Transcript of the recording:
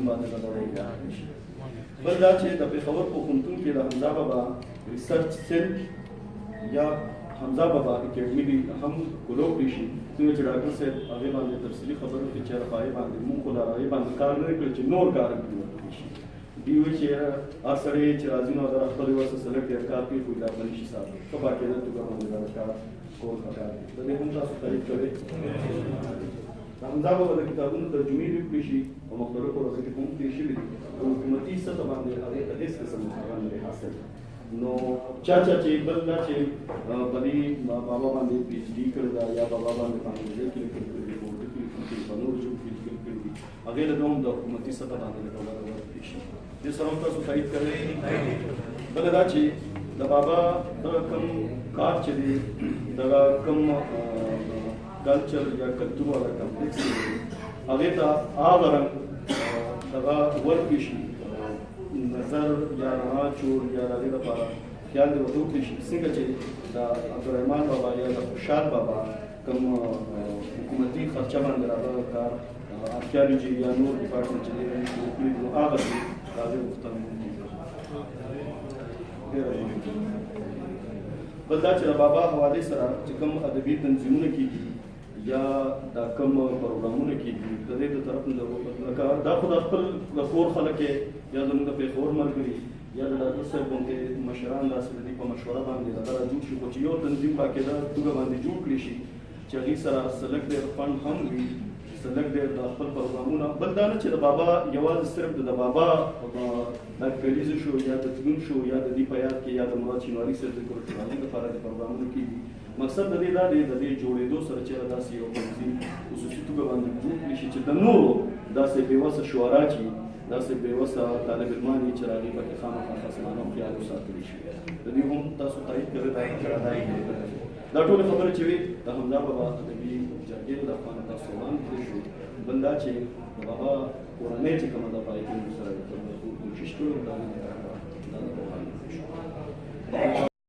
نوم باندې بدلول شي. بل دا چې د پېښور پوهنتون کې د حمزه بابا ریسرچ سیل یا حمزه بابا اکیډمي دي هم کولو کړی شي، څنګه چې ډاکټر صاحب هغې باندې تفصیلي خبرې وکړي چې په هغې باندې مونږ خو لا هغې باندې کار نه دی کړی چې نور کار پرې وکړی شي. دوی وایي چې هر سړی چې راځي نو هغه خپلې ورسره سلک ډېر کار کوي خو دا به نه شي ساتلی، ښه باقاعده توګه باندې دا کار کول پکار دی. د دې هم تاسو تایید کوئ. د حمزه بابا د کتابونو ترجمې دې وکړي شي او مختلفو ورځو کې هم تېر شوي دي، په حکومتي سطح باندې هغې ته هېڅ قسم هغه نه دی حاصل. نو چا چې بل دا چې په دې بابا باندې پی ایچ ډي کړې ده یا بابا باندې په انګریزي کې لیکل کړي دي، په اردو کې لیکل کړي دي، په نورو ژبو کې لیکل کړي دي، هغې له هم د حکومتي سطح باندې لږه وده ورکړي شي. دې سره هم تاسو تایید کوئ. بله دا چې د بابا دغه کوم کار چې دی دغه کوم کلچر یا کلتور والا کمپلیکس دی هغې ته هغه رنګ دغه ورکړي شي، نظر یا رڼا چور یا د هغې لپاره خیال دې ورته وکړي شي څنګه چې د عبدالرحمان بابا یا د خوشحال بابا کوم حکومتي خرچه باندې راغلی کار آرکیالوجي یا نور ډپارټمنټ چې دی شروع کړي نو هغه چې د هغې غوښتنه بل دا چې د بابا حوالې سره چې کوم ادبي تنظیمونه کېږي یا دا کوم پروګرامونه کېږي د دې د طرف نه لکه دا خو د خپل د کور خلک یا زموږ د پېښور ملګري یا د ډاکټر صاحب غوندې مشران داسې د دې په مشوره باندې دغه راجوړ شي، خو چې یو تنظیم باقاعده توګه باندې جوړ کړي شي چې هغې سره سلک ډېر فنډ هم وي، سلک ډېر د خپل پروګرامونه. بل دا نه چې د بابا یوازې صرف د بابا د کلیزو شو یا د تلون شو یا د دې په یاد کې یا د مراد شینواري صاحب د کورټوالۍ لپاره د پروګرامونه کېږي. مقصد د دې دا دی د دې جوړېدو سره چېرې داسې یو تنظیم خصوصي توګه باندې جوړ کړي شي چې د نورو داسې بېوسه شعرا چې داسې بېوسه طالب علمان یې چې هغې پکې خامخا خصمانه او خیال وساتلی شي. د دې هم تاسو تایید کوئ. دا ټولې خبرې چې وي د حمزه بابا ادبي جرګې له خوا نه تاسو وړاندې کړې شوې. بل دا چې د بابا کورنۍ چې کومه ده په هغې کې موږ سره کوشش کړی دا وړاندې کړې شوه.